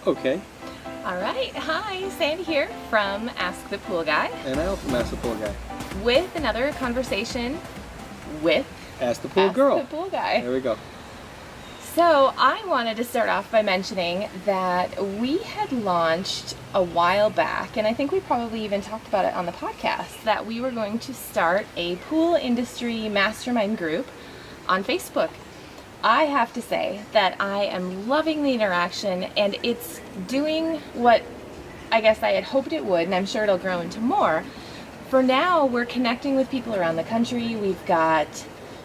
Okay. All right. Hi, Sandy here from Ask the Pool Guy And Al from Ask the Pool Guy. with another conversation with Ask the Pool Ask Girl. the Pool Guy. There we go. So I wanted to start off by mentioning that we had launched a while back, and I think we probably even talked about it on the podcast, that we were going to start a pool industry mastermind group on Facebook. I have to say that I am loving the interaction, and it's doing what I guess I had hoped it would, and I'm sure it'll grow into more. For now, we're connecting with people around the country. We've got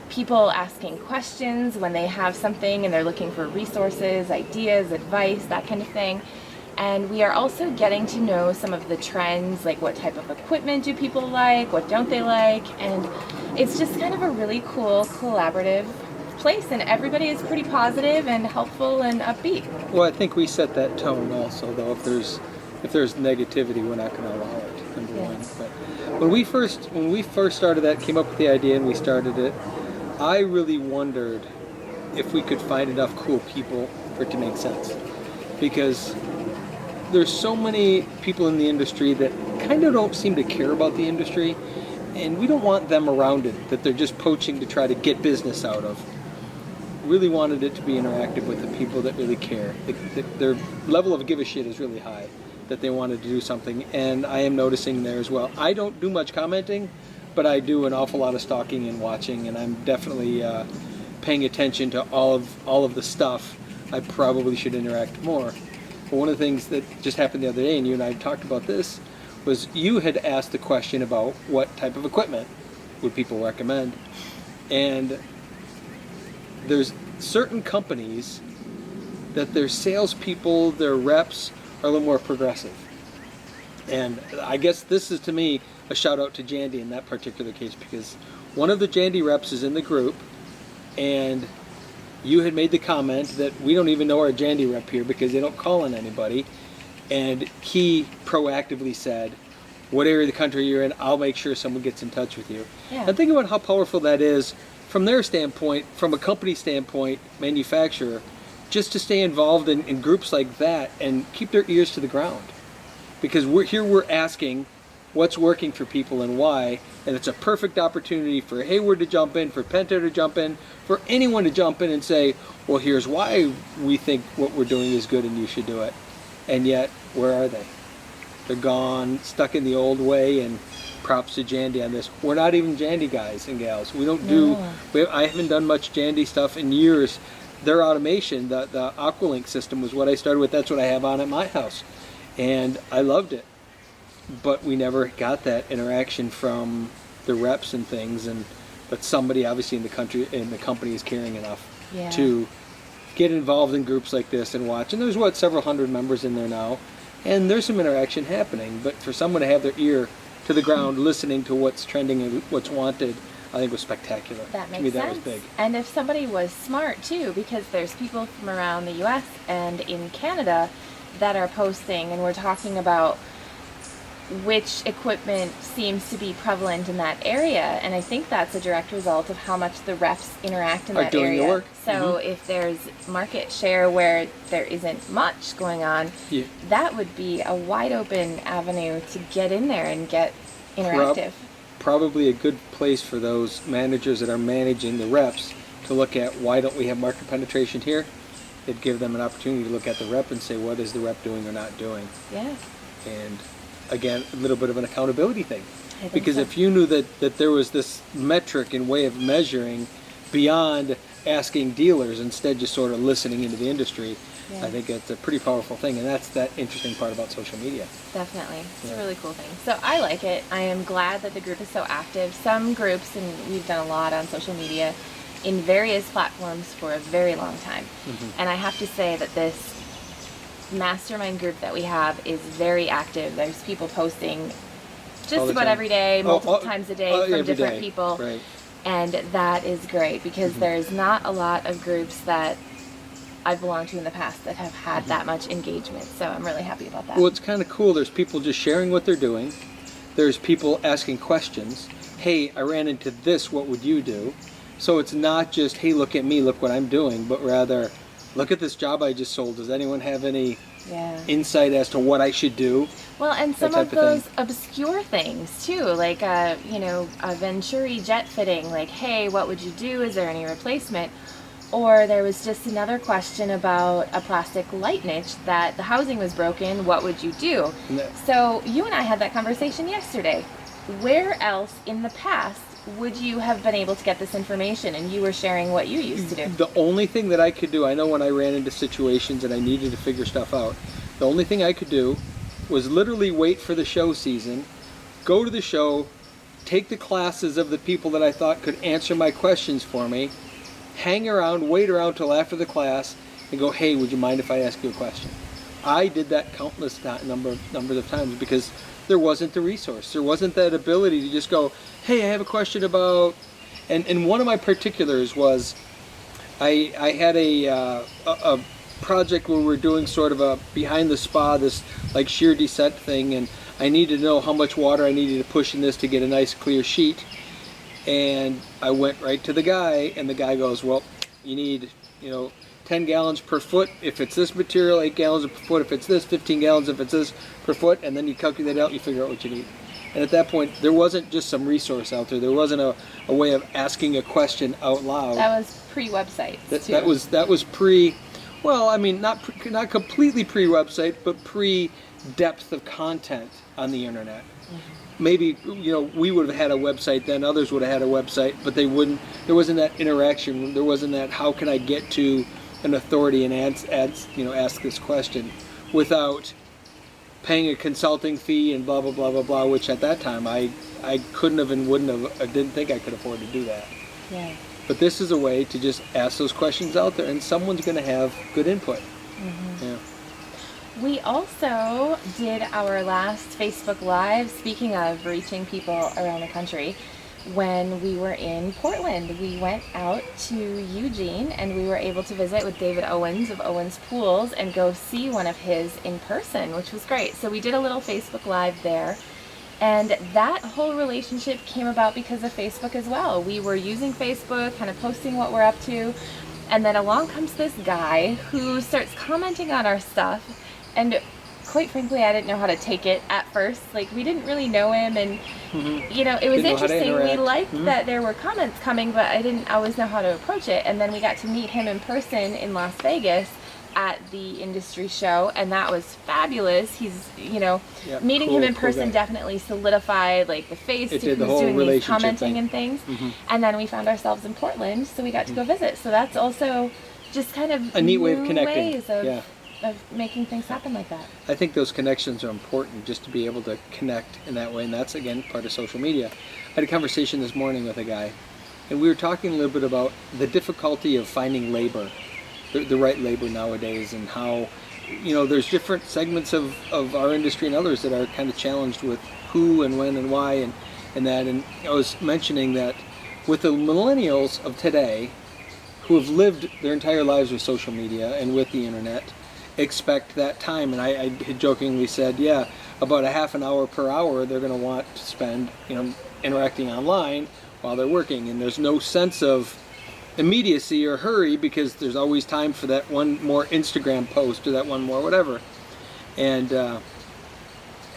people asking questions when they have something and they're looking for resources, ideas, advice, that kind of thing. And we are also getting to know some of the trends, like what type of equipment do people like, what don't they like, and it's just kind of a really cool, collaborative place, and everybody is pretty positive and helpful and upbeat. Well, I think we set that tone also, though. If there's negativity, we're not going to allow it. Number one. But when we first started that, came up with the idea, and we started it, I really wondered if we could find enough cool people for it to make sense, because there's so many people in the industry that kind of don't seem to care about the industry, and we don't want them around it, that they're just poaching to try to get business out of. Really wanted it to be interactive with the people that really care. Their level of give a shit is really high, that they wanted to do something, and I am noticing there as well. I don't do much commenting, but I do an awful lot of stalking and watching, and I'm definitely paying attention to all of the stuff. I probably should interact more. But one of the things that just happened the other day, and you and I talked about this, was you had asked the question about what type of equipment would people recommend, and there's certain companies that their salespeople, their reps, are a little more progressive. And I guess this is, to me, a shout out to Jandi in that particular case, because one of the Jandi reps is in the group, and you had made the comment that we don't even know our Jandi rep here because they don't call on anybody, and he proactively said, what area of the country you're in, I'll make sure someone gets in touch with you. Yeah. And think about how powerful that is from their standpoint, from a company standpoint, manufacturer, just to stay involved in groups like that and keep their ears to the ground. Because we're asking what's working for people and why, and it's a perfect opportunity for Hayward to jump in, for Penta to jump in, for anyone to jump in and say, well, here's why we think what we're doing is good and you should do it. And yet, where are they? They're gone, stuck in the old way, and props to Jandi on this. We're not even Jandi guys and gals. We don't do, I haven't done much Jandi stuff in years. Their automation, the Aqualink system was what I started with. That's what I have on at my house. And I loved it. But we never got that interaction from the reps and things, but somebody obviously in the company is caring enough to get involved in groups like this and watch. And there's several hundred members in there now, and there's some interaction happening. But for someone to have their ear to the ground, listening to what's trending and what's wanted, I think was spectacular. That makes to me, that sense. was big. And if somebody was smart too, because there's people from around the US and in Canada that are posting, and we're talking about which equipment seems to be prevalent in that area, and I think that's a direct result of how much the reps interact in that doing area. the work. So if there's market share where there isn't much going on, that would be a wide open avenue to get in there and get interactive. Probably a good place for those managers that are managing the reps to look at, why don't we have market penetration here? It'd give them an opportunity to look at the rep and say, what is the rep doing or not doing? Yeah. And again, a little bit of an accountability thing. Because so. if you knew that there was this metric and way of measuring beyond asking dealers, instead just sort of listening into the industry, I think it's a pretty powerful thing. And that's that interesting part about social media. Definitely. It's a really cool thing. So I like it. I am glad that the group is so active. Some groups, and we've done a lot on social media in various platforms for a very long time. And I have to say that this mastermind group that we have is very active. There's people posting just about every day, multiple times a day from different people. Right. And that is great, because there's not a lot of groups that I've belonged to in the past that have had that much engagement. So I'm really happy about that. Well, it's kind of cool. There's people just sharing what they're doing. There's people asking questions. Hey, I ran into this, what would you do? So it's not just, hey, look at me, look what I'm doing, but rather, look at this job I just sold. Does anyone have any Yeah. insight as to what I should do? Well, and some of those obscure things too, like a Venturi jet fitting, like, hey, what would you do? Is there any replacement? Or there was just another question about a plastic light niche that the housing was broken. What would you do? So you and I had that conversation yesterday. Where else in the past would you have been able to get this information? And you were sharing what you used to do. The only thing that I could do, I know when I ran into situations and I needed to figure stuff out, the only thing I could do was literally wait for the show season, go to the show, take the classes of the people that I thought could answer my questions for me, hang around, wait around till after the class, and go, hey, would you mind if I ask you a question? I did that countless numbers of times because there wasn't the resource. There wasn't that ability to just go, hey, I have a question about, and one of my particulars was, I had a project where we were doing sort of a behind the spa, this like shear descent thing, and I needed to know how much water I needed to push in this to get a nice clear sheet. And I went right to the guy, and the guy goes, well, you need, 10 gallons per foot if it's this material, 8 gallons per foot if it's this, 15 gallons if it's this per foot, and then you calculate it out, you figure out what you need. And at that point, there wasn't just some resource out there. There wasn't a way of asking a question out loud. That was pre-website. That was pre, well, I mean, not completely pre-website, but pre-depth of content on the internet. Mm-hmm. Maybe, we would have had a website then, others would have had a website, but there wasn't that interaction, there wasn't that, how can I get to an authority and ask this question without paying a consulting fee and blah, blah, blah, blah, blah, which at that time I couldn't have and wouldn't have, I didn't think I could afford to do that. Yeah. But this is a way to just ask those questions out there, and someone's going to have good input. Mm-hmm. Yeah. We also did our last Facebook Live, speaking of reaching people around the country, when we were in Portland. We went out to Eugene and we were able to visit with David Owens of Owens Pools and go see one of his in person, which was great. So we did a little Facebook Live there. And that whole relationship came about because of Facebook as well. We were using Facebook, kind of posting what we're up to, and then along comes this guy who starts commenting on our stuff. And quite frankly, I didn't know how to take it at first. Like, we didn't really know him, and it was interesting. We liked that there were comments coming, but I didn't always know how to approach it. And then we got to meet him in person in Las Vegas at the industry show, and that was fabulous. He's, meeting him in person definitely solidified like the face to who's doing these commenting and things. Mm-hmm. And then we found ourselves in Portland, so we got to go visit. So that's also just kind of a neat way of connecting. Ways of making things happen like that. I think those connections are important, just to be able to connect in that way, and that's, again, part of social media. I had a conversation this morning with a guy, and we were talking a little bit about the difficulty of finding labor, the right labor nowadays, and how, there's different segments of our industry and others that are kind of challenged with who and when and why and that. And I was mentioning that with the millennials of today, who have lived their entire lives with social media and with the internet, expect that time. And I had jokingly said, about a half an hour per hour they're going to want to spend, interacting online while they're working. And there's no sense of immediacy or hurry because there's always time for that one more Instagram post or that one more whatever. And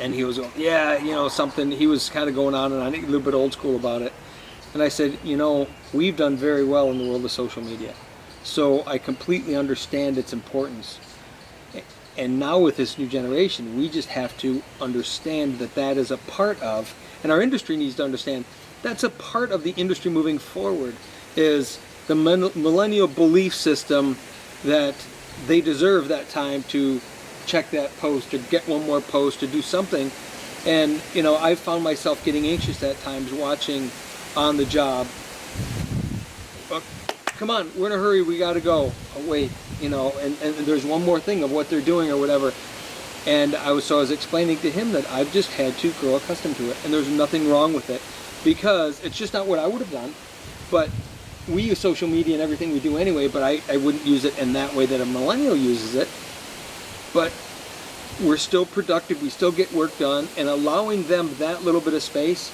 he was going, something. He was kind of going on and on, a little bit old school about it. And I said, we've done very well in the world of social media. So I completely understand its importance. And now with this new generation, we just have to understand that is a part of, and our industry needs to understand, that's a part of the industry moving forward, is the millennial belief system that they deserve that time to check that post or get one more post or do something. And, I found myself getting anxious at times watching on the job. Come on, we're in a hurry, we got to go. Oh, wait, and there's one more thing of what they're doing or whatever. And I was explaining to him that I've just had to grow accustomed to it, and there's nothing wrong with it because it's just not what I would have done. But we use social media and everything we do anyway, but I wouldn't use it in that way that a millennial uses it. But we're still productive, we still get work done, and allowing them that little bit of space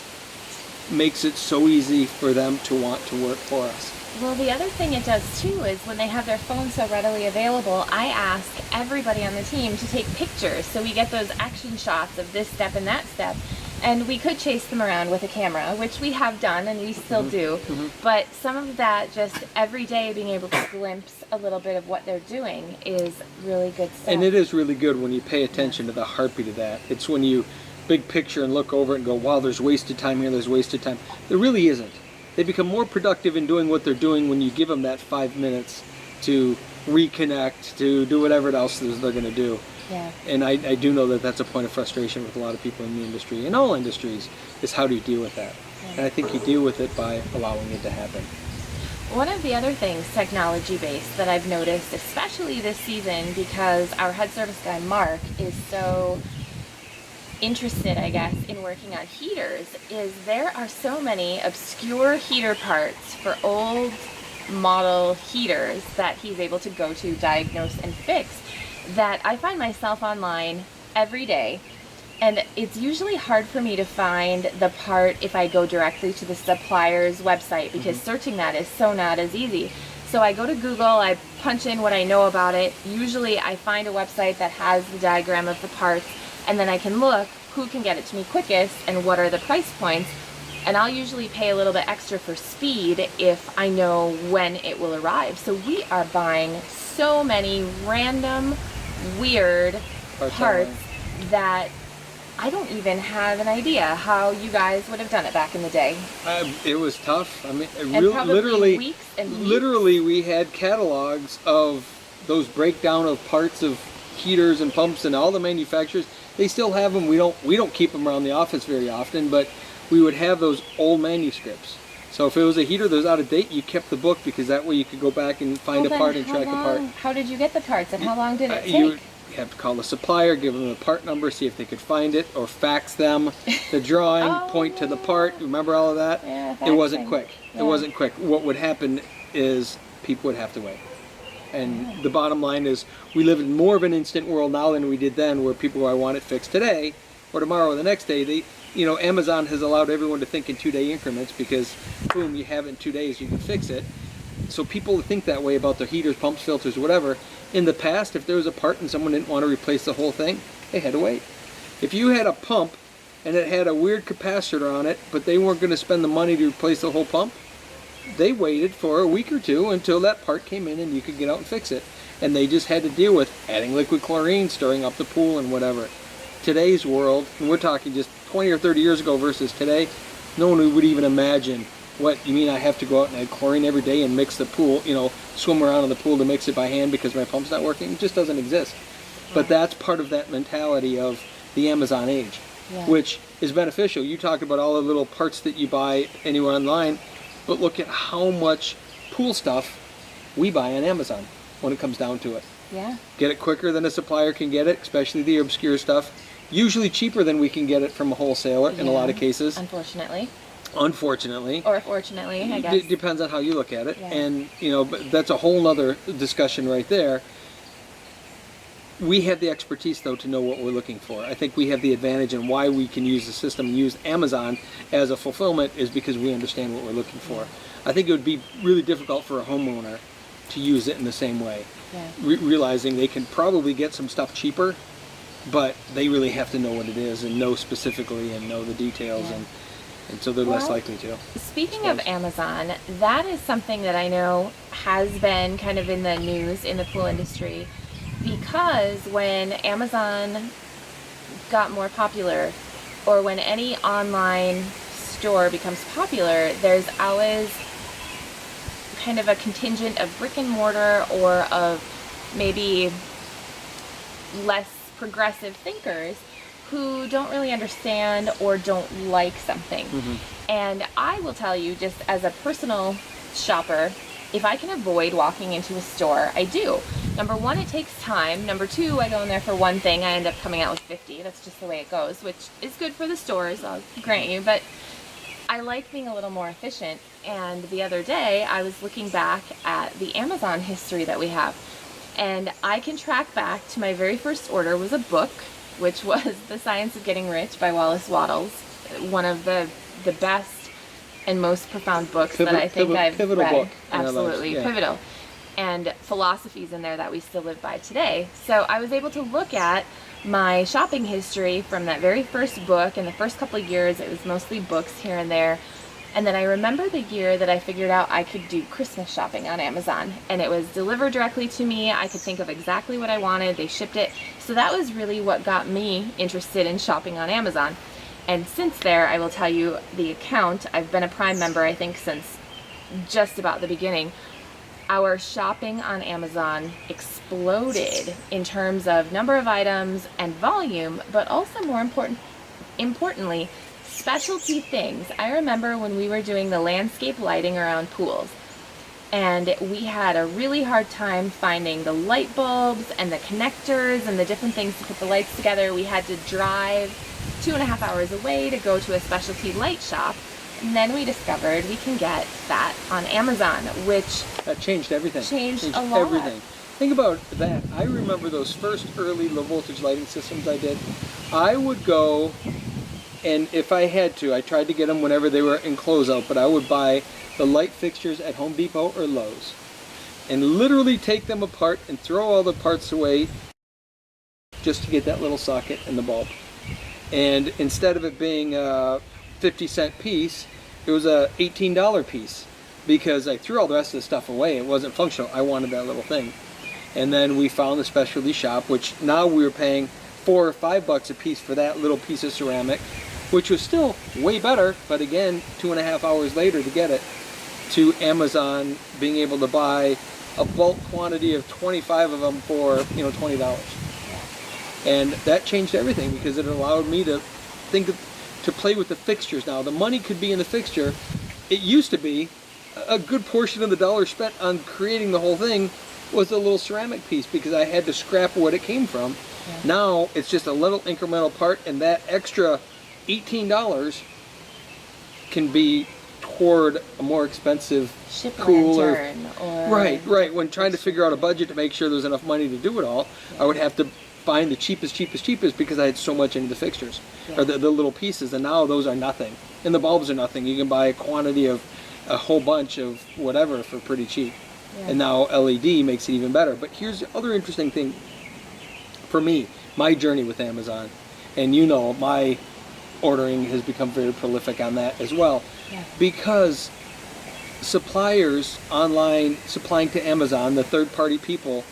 makes it so easy for them to want to work for us. Well, the other thing it does too is when they have their phones so readily available, I ask everybody on the team to take pictures. So we get those action shots of this step and that step. And we could chase them around with a camera, which we have done and we still do. But some of that, just every day being able to glimpse a little bit of what they're doing is really good stuff. And it is really good when you pay attention to the heartbeat of that. It's when you big picture and look over it and go, wow, there's wasted time here, there's wasted time. There really isn't. They become more productive in doing what they're doing when you give them that 5 minutes to reconnect, to do whatever else they're going to do. Yeah. And I do know that that's a point of frustration with a lot of people in the industry, in all industries, is how do you deal with that? Yeah. And I think you deal with it by allowing it to happen. One of the other things technology-based that I've noticed, especially this season, because our head service guy, Mark, is so interested, I guess, in working on heaters, is there are so many obscure heater parts for old model heaters that he's able to go to, diagnose, and fix, that I find myself online every day. And it's usually hard for me to find the part if I go directly to the supplier's website, because searching that is so not as easy. So I go to Google, I punch in what I know about it. Usually I find a website that has the diagram of the parts, and then I can look who can get it to me quickest and what are the price points. And I'll usually pay a little bit extra for speed if I know when it will arrive. So we are buying so many random, weird parts that I don't even have an idea how you guys would have done it back in the day. It was tough. I mean, Probably literally, weeks and weeks. literally, we had catalogs of those breakdown of parts of heaters and pumps and all the manufacturers. They still have them. We don't keep them around the office very often, but we would have those old manuscripts. So if it was a heater that was out of date, you kept the book, because that way you could go back and find a part and track the part. How did you get the parts, and how long did it take? You have to call the supplier, give them the part number, see if they could find it, or fax them the drawing, point to the part. Remember all of that? Yeah, it wasn't faxing. quick. Yeah. It wasn't quick. What would happen is people would have to wait. And the bottom line is, we live in more of an instant world now than we did then, where people go, I want it fixed today or tomorrow or the next day. Amazon has allowed everyone to think in 2-day increments, because boom, you have it in 2 days, you can fix it. So people think that way about their heaters, pumps, filters, whatever. In the past, if there was a part and someone didn't want to replace the whole thing, they had to wait. If you had a pump and it had a weird capacitor on it, but they weren't going to spend the money to replace the whole pump, they waited for a week or two until that part came in and you could get out and fix it. And they just had to deal with adding liquid chlorine, stirring up the pool, and whatever. Today's world, and we're talking just 20 or 30 years ago versus today, no one would even imagine, what, you mean I have to go out and add chlorine every day and mix the pool, swim around in the pool to mix it by hand because my pump's not working? It just doesn't exist. But that's part of that mentality of the Amazon age, which is beneficial. You talked about all the little parts that you buy anywhere online, but look at how much pool stuff we buy on Amazon when it comes down to it. Yeah. Get it quicker than a supplier can get it, especially the obscure stuff. Usually cheaper than we can get it from a wholesaler in a lot of cases. Unfortunately. Or fortunately, I guess. It depends on how you look at it. Yeah. And, but that's a whole nother discussion right there. We have the expertise, though, to know what we're looking for. I think we have the advantage, and why we can use the system and use Amazon as a fulfillment is because we understand what we're looking for. I think it would be really difficult for a homeowner to use it in the same way. Yeah. Realizing they can probably get some stuff cheaper, but they really have to know what it is and know specifically and know the details, and so they're less likely to. Speaking of Amazon, that is something that I know has been kind of in the news in the pool industry, because when Amazon got more popular, or when any online store becomes popular, there's always kind of a contingent of brick and mortar or of maybe less progressive thinkers who don't really understand or don't like something. And I will tell you, just as a personal shopper, if I can avoid walking into a store, I do. Number one, it takes time. Number two, I go in there for one thing, I end up coming out with 50. That's just the way it goes, which is good for the stores, I'll grant you, but I like being a little more efficient. And the other day, I was looking back at the Amazon history that we have, and I can track back to my very first order was a book, which was The Science of Getting Rich by Wallace Wattles, one of the best and most profound books that I think I've pivotal read. book in our lives, Absolutely, yeah. pivotal. And philosophies in there that we still live by today. So I was able to look at my shopping history from that very first book. In the first couple of years, it was mostly books here and there. And then I remember the year that I figured out I could do Christmas shopping on Amazon. And it was delivered directly to me. I could think of exactly what I wanted. They shipped it. So that was really what got me interested in shopping on Amazon. And since there, I will tell you the account, I've been a Prime member, I think, since just about the beginning. Our shopping on Amazon exploded in terms of number of items and volume, but also more importantly, specialty things. I remember when we were doing the landscape lighting around pools, and we had a really hard time finding the light bulbs and the connectors and the different things to put the lights together. We had to drive 2.5 hours away to go to a specialty light shop. And then we discovered we can get that on Amazon, which That changed everything. Changed a lot. Everything. Think about that. I remember those first early low voltage lighting systems I did. I would go, and if I had to, I tried to get them whenever they were in closeout, but I would buy the light fixtures at Home Depot or Lowe's and literally take them apart and throw all the parts away just to get that little socket and the bulb. And instead of it being 50-cent piece, it was a $18 piece because I threw all the rest of the stuff away. It wasn't functional. I wanted that little thing. And then we found the specialty shop, which now we were paying $4 or $5 a piece for that little piece of ceramic, which was still way better, but again, 2.5 hours later to get it, to Amazon being able to buy a bulk quantity of 25 of them for, $20. And that changed everything because it allowed me to to play with the fixtures. Now the money could be in the fixture. It used to be a good portion of the dollar spent on creating the whole thing was a little ceramic piece because I had to scrap what it came from. Yeah. Now it's just a little incremental part, and that extra $18 can be toward a more expensive ship cooler. Or Right. When trying to figure out a budget to make sure there's enough money to do it all, I would have to find the cheapest because I had so much into the fixtures, or the little pieces, and now those are nothing. And the bulbs are nothing. You can buy a quantity of a whole bunch of whatever for pretty cheap. Yeah. And now LED makes it even better. But here's the other interesting thing for me, my journey with Amazon, and my ordering has become very prolific on that as well. Yeah. Because suppliers online supplying to Amazon, the third-party people,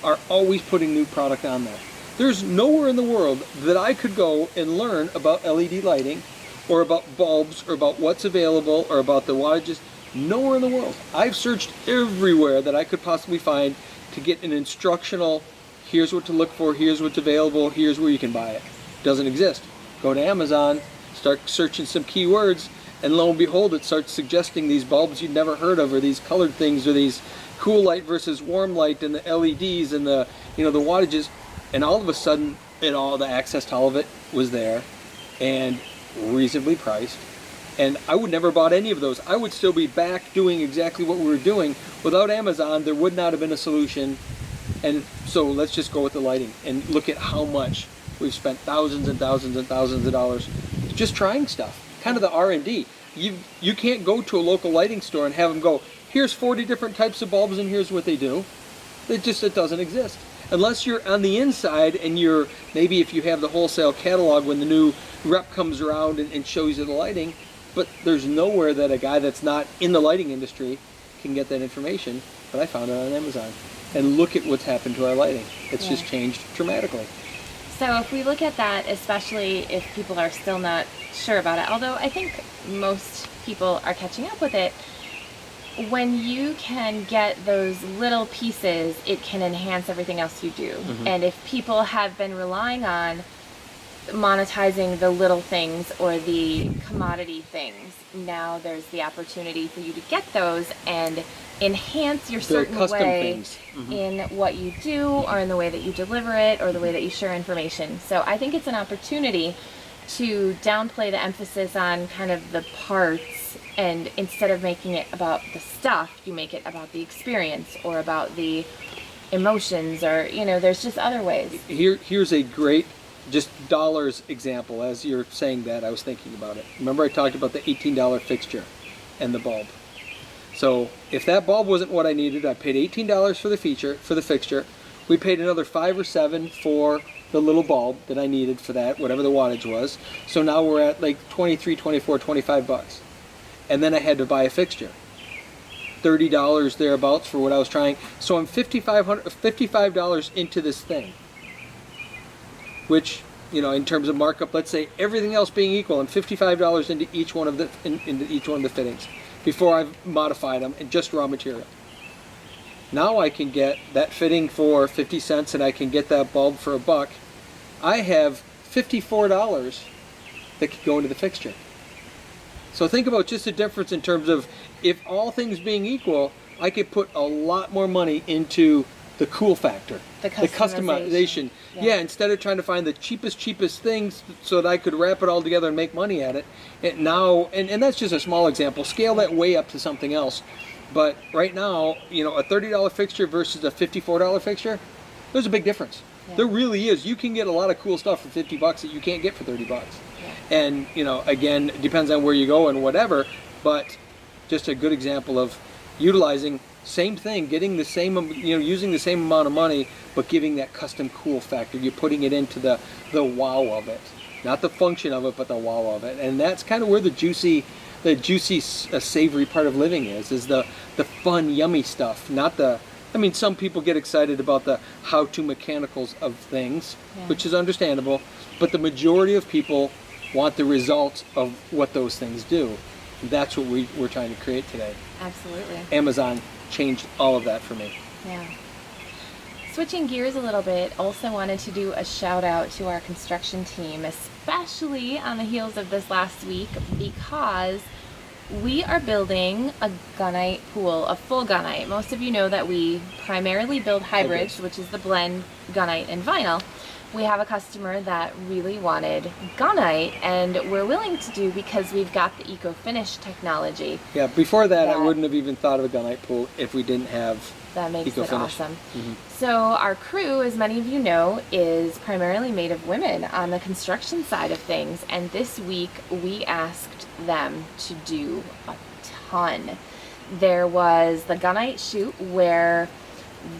are always putting new product on there. There's nowhere in the world that I could go and learn about LED lighting or about bulbs or about what's available or about the wattages. Nowhere in the world. I've searched everywhere that I could possibly find to get an instructional, here's what to look for, here's what's available, here's where you can buy it. Doesn't exist. Go to Amazon, start searching some keywords, and lo and behold, it starts suggesting these bulbs you'd never heard of, or these colored things, or these cool light versus warm light, and the LEDs and the the wattages, and all of a sudden, all the access to all of it was there, and reasonably priced. And I would never have bought any of those. I would still be back doing exactly what we were doing. Without Amazon, there would not have been a solution. And so let's just go with the lighting and look at how much we've spent, thousands and thousands and thousands of dollars just trying stuff. Kind of the R&D. You can't go to a local lighting store and have them go, here's 40 different types of bulbs and here's what they do. It doesn't exist. Unless you're on the inside and maybe if you have the wholesale catalog when the new rep comes around and shows you the lighting, but there's nowhere that a guy that's not in the lighting industry can get that information. But I found it on Amazon. And look at what's happened to our lighting. It's just changed dramatically. So if we look at that, especially if people are still not sure about it, although I think most people are catching up with it, when you can get those little pieces, it can enhance everything else you do. Mm-hmm. And if people have been relying on monetizing the little things or the commodity things, now there's the opportunity for you to get those and enhance your certain way in what you do or in the way that you deliver it or the way that you share information. So I think it's an opportunity to downplay the emphasis on kind of the parts, and instead of making it about the stuff, you make it about the experience or about the emotions, or there's just other ways. Here's a great just dollars example. As you're saying that, I was thinking about it. Remember I talked about the $18 fixture. and the bulb. So if that bulb wasn't what I needed, I paid $18 for the fixture. We paid another $5 or $7 for the little bulb that I needed for that, whatever the wattage was. So now we're at like 23, 24, 25 bucks. And then I had to buy a fixture. $30 thereabouts for what I was trying. So I'm $55 into this thing. Which, you know, in terms of markup, let's say everything else being equal, I'm $55 into each one of the fittings before I've modified them and just raw material. Now I can get that fitting for 50 cents and I can get that bulb for $1. I have $54 that could go into the fixture. So think about just the difference in terms of, if all things being equal, I could put a lot more money into the cool factor, the customization. Yeah, instead of trying to find the cheapest things so that I could wrap it all together and make money at it. And now, and that's just a small example. Scale that way up to something else. But right now, you know, a $30 fixture versus a $54 fixture, there's a big difference. Yeah. There really is. You can get a lot of cool stuff for 50 bucks that you can't get for 30 bucks. Yeah. And, you know, again, it depends on where you go and whatever, but just a good example of utilizing same thing, getting the same, you know, using the same amount of money, but giving that custom cool factor. You're putting it into the wow of it, not the function of it, but the wow of it. And that's kind of where the juicy, savory part of living is the fun, yummy stuff, not the, I mean, some people get excited about the how-to mechanicals of things, which is understandable, but the majority of people want the results of what those things do. That's what we're trying to create today. Absolutely. Amazon changed all of that for me. Yeah. Switching gears a little bit, also wanted to do a shout out to our construction team, especially on the heels of this last week, because we are building a Gnite pool, a full Gnite. Most of you know that we primarily build hybrids, which is the blend Gnite and vinyl. We have a customer that really wanted Gnite, and we're willing to do because we've got the eco-finish technology. Yeah, before that I wouldn't have even thought of a Gnite pool if we didn't have that makes eco-finish. It awesome. So our crew, as many of you know, is primarily made of women on the construction side of things, and this week we asked them to do a ton. There was the Gnite shoot where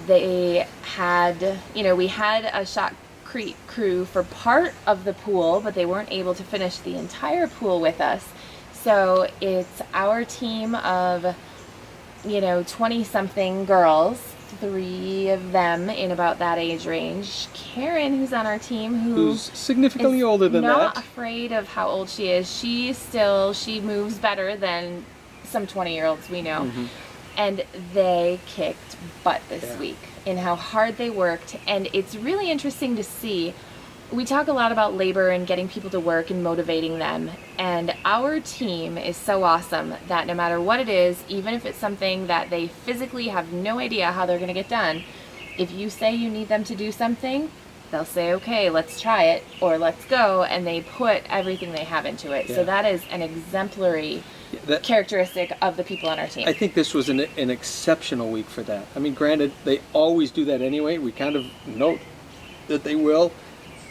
they had, you know, we had a Shotcrete crew for part of the pool, but they weren't able to finish the entire pool with us. So it's our team of, you know, 20-something girls, 3 of them in about that age range. Karen, who's on our team, who's significantly older than that. Not afraid of how old she is. She moves better than some 20-year-olds we know. And they kicked butt this week in how hard they worked. And it's really interesting to see. We talk a lot about labor and getting people to work and motivating them. And our team is so awesome that no matter what it is, even if it's something that they physically have no idea how they're going to get done, if you say you need them to do something, they'll say, okay, let's try it, or let's go, and they put everything they have into it. So that is an exemplary characteristic of the people on our team. I think this was an exceptional week for that. I mean, granted, they always do that anyway. We kind of note that they will.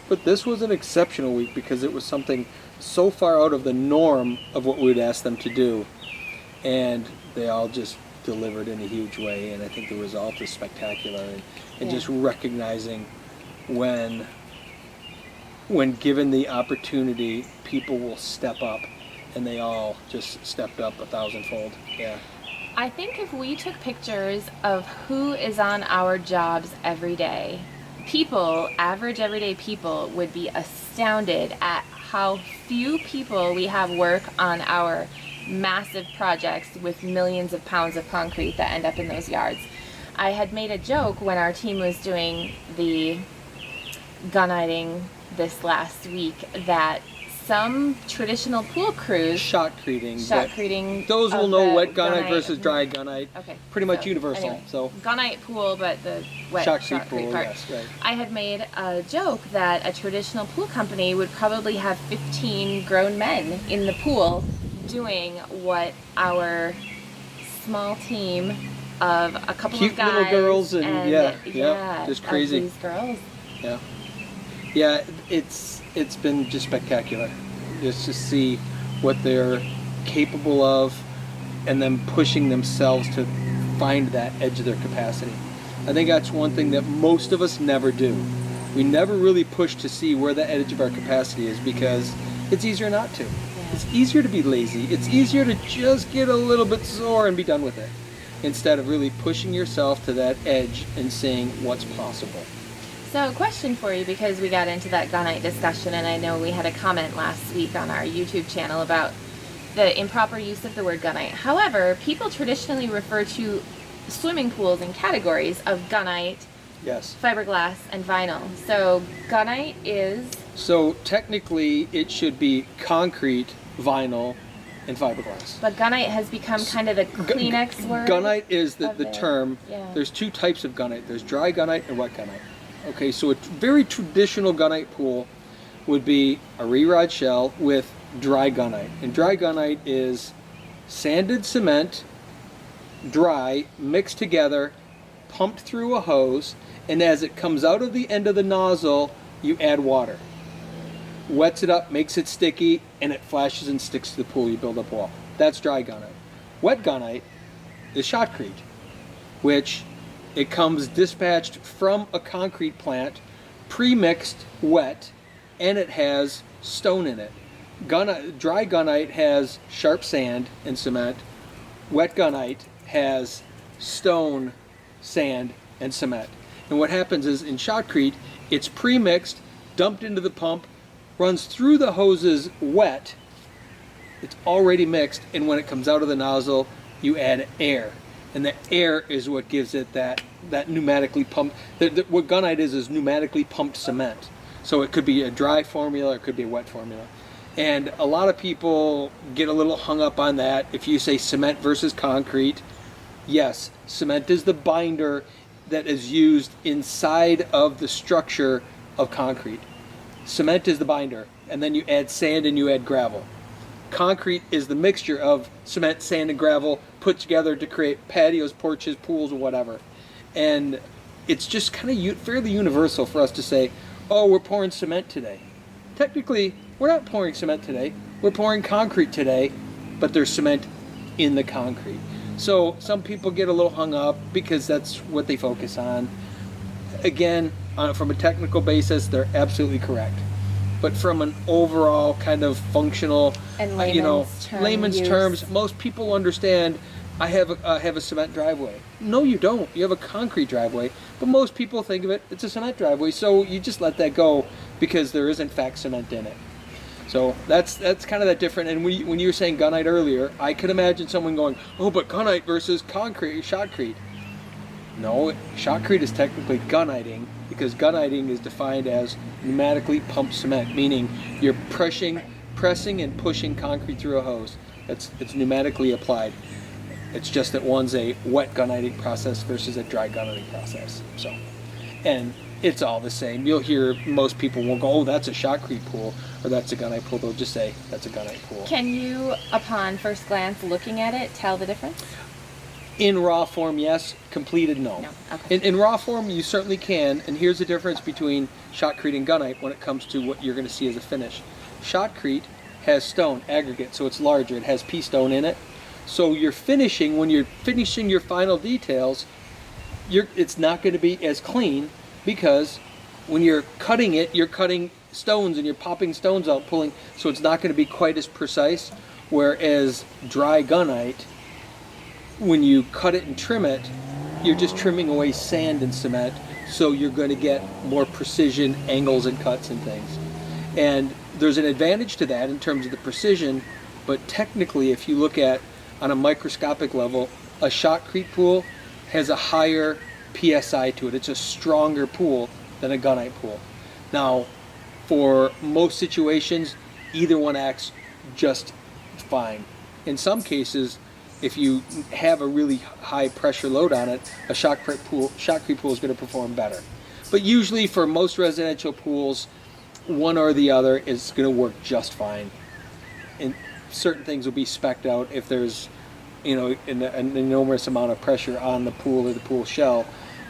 But this was an exceptional week because it was something so far out of the norm of what we would ask them to do. And they all just delivered in a huge way. And I think the result is spectacular. And just recognizing when given the opportunity, people will step up. And they all just stepped up 1,000-fold. Yeah. I think if we took pictures of who is on our jobs every day, people, average everyday people, would be astounded at how few people we have work on our massive projects with millions of pounds of concrete that end up in those yards. I had made a joke when our team was doing the gunniting this last week that some traditional pool crews, shotcreting, those will know wet gunite versus dry gunite. Okay, pretty much universal. Anyway, so gunite pool, but the wet shotcrete pool. Part. Yes, right. I had made a joke that a traditional pool company would probably have 15 grown men in the pool doing what our small team of a couple cute of guys little girls and just crazy these girls. Yeah, it's been just spectacular just to see what they're capable of and then pushing themselves to find that edge of their capacity. I think that's one thing that most of us never do. We never really push to see where the edge of our capacity is because it's easier not to. It's easier to be lazy. It's easier to just get a little bit sore and be done with it, instead of really pushing yourself to that edge and seeing what's possible. So a question for you, because we got into that Gnite discussion, and I know we had a comment last week on our YouTube channel about the improper use of the word Gnite. However, people traditionally refer to swimming pools in categories of Gnite, Yes. fiberglass, and vinyl. So Gnite is... So technically it should be concrete, vinyl, and fiberglass. But Gnite has become kind of the Kleenex word. Gunite is the of term. Yeah. There's two types of gunite. There's dry gunite and wet gunite. Okay, so a very traditional gunite pool would be a re-rod shell with dry gunite. And dry gunite is sanded cement, dry, mixed together, pumped through a hose, and as it comes out of the end of the nozzle, you add water. Wets it up, makes it sticky, and it flashes and sticks to the pool. You build up wall. That's dry gunite. Wet gunite is shotcrete, which it comes dispatched from a concrete plant, pre-mixed, wet, and it has stone in it. Dry gunite has sharp sand and cement. Wet gunite has stone, sand, and cement. And what happens is in shotcrete, it's pre-mixed, dumped into the pump, runs through the hoses wet, it's already mixed, and when it comes out of the nozzle, you add air. And the air is what gives it that pneumatically pumped, what gunite is pneumatically pumped cement. So it could be a dry formula, it could be a wet formula. And a lot of people get a little hung up on that. If you say cement versus concrete, yes, cement is the binder that is used inside of the structure of concrete. Cement is the binder, and then you add sand and you add gravel. Concrete is the mixture of cement, sand, and gravel put together to create patios, porches, pools, or whatever. And it's just kind of fairly universal for us to say, oh, we're pouring cement today. Technically, we're not pouring cement today. We're pouring concrete today, but there's cement in the concrete. So some people get a little hung up because that's what they focus on. Again, from a technical basis, they're absolutely correct. But from an overall kind of functional, And layman's terms, most people understand. I have a cement driveway. No, you don't. You have a concrete driveway. But most people think of it's a cement driveway. So you just let that go because there is in fact cement in it. So that's kind of that different. And when you were saying gunite earlier, I could imagine someone going, oh, but gunite versus concrete, shotcrete. No, shotcrete is technically gunniting because gunniting is defined as pneumatically pumped cement, meaning you're pressing and pushing concrete through a hose. It's pneumatically applied. It's just that one's a wet gunniting process versus a dry gunniting process. So, and it's all the same. You'll hear most people won't go, oh, that's a shotcrete pool or that's a gunite pool. They'll just say that's a gunite pool. Can you, upon first glance looking at it, tell the difference? In raw form, yes. Completed, no. No. Okay. In raw form, you certainly can. And here's the difference between shotcrete and gunite when it comes to what you're going to see as a finish. Shotcrete has stone, aggregate, so it's larger. It has pea stone in it. So you're finishing, when you're finishing your final details, it's not going to be as clean because when you're cutting it, you're cutting stones and you're popping stones out, pulling, so it's not going to be quite as precise. Whereas dry gunite, when you cut it and trim it, you're just trimming away sand and cement, so you're going to get more precision angles and cuts and things. And there's an advantage to that in terms of the precision, but technically if you look at on a microscopic level, a shotcrete pool has a higher PSI to it. It's a stronger pool than a gunite pool. Now, for most situations, either one acts just fine. In some cases, if you have a really high pressure load on it, a shotcrete pool is going to perform better. But usually for most residential pools, one or the other is going to work just fine. And certain things will be spec'd out if there's, an enormous amount of pressure on the pool or the pool shell.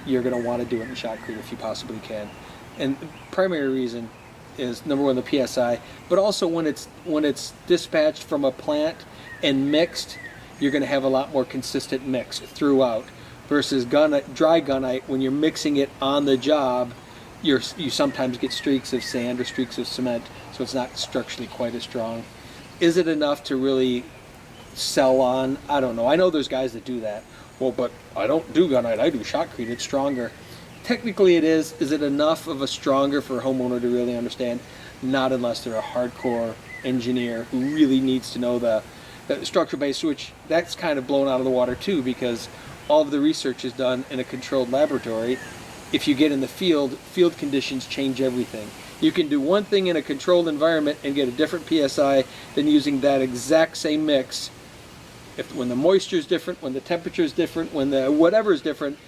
You're going to want to do it in shotcrete if you possibly can. And the primary reason is, number one, the PSI, but also when it's dispatched from a plant and mixed, you're going to have a lot more consistent mix throughout. Versus dry gunite, when you're mixing it on the job, you sometimes get streaks of sand or streaks of cement, so it's not structurally quite as strong. Is it enough to really sell on? I don't know. I know there's guys that do that. Well, but I don't do gunite, I do shotcrete, it's stronger. Technically it is. Is it enough of a stronger for a homeowner to really understand? Not unless they're a hardcore engineer who really needs to know the structure base, which that's kind of blown out of the water too, because all of the research is done in a controlled laboratory. If you get in the field conditions change everything. You can do one thing in a controlled environment and get a different PSI than using that exact same mix. When the moisture is different, when the temperature is different, when the whatever is different,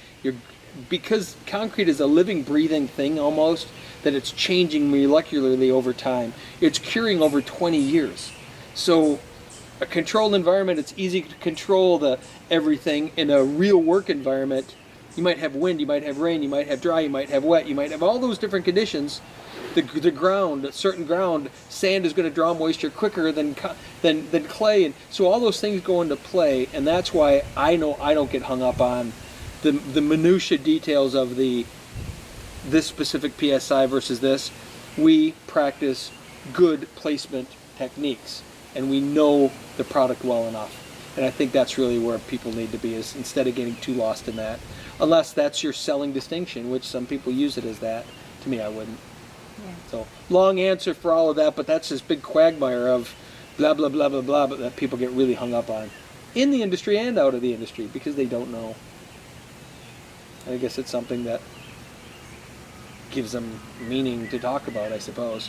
because concrete is a living, breathing thing almost, that it's changing molecularly over time. It's curing over 20 years. So a controlled environment, it's easy to control everything. In a real work environment, you might have wind, you might have rain, you might have dry, you might have wet, you might have all those different conditions. The ground, a certain ground, sand is going to draw moisture quicker than clay, and so all those things go into play, and that's why I know I don't get hung up on the minutia details of this specific PSI versus this. We practice good placement techniques, and we know the product well enough, and I think that's really where people need to be, is instead of getting too lost in that, unless that's your selling distinction, which some people use it as that. To me, I wouldn't. Yeah. So long answer for all of that, but that's this big quagmire of blah blah blah blah blah, but that people get really hung up on in the industry and out of the industry because they don't know. I guess it's something that gives them meaning to talk about, I suppose.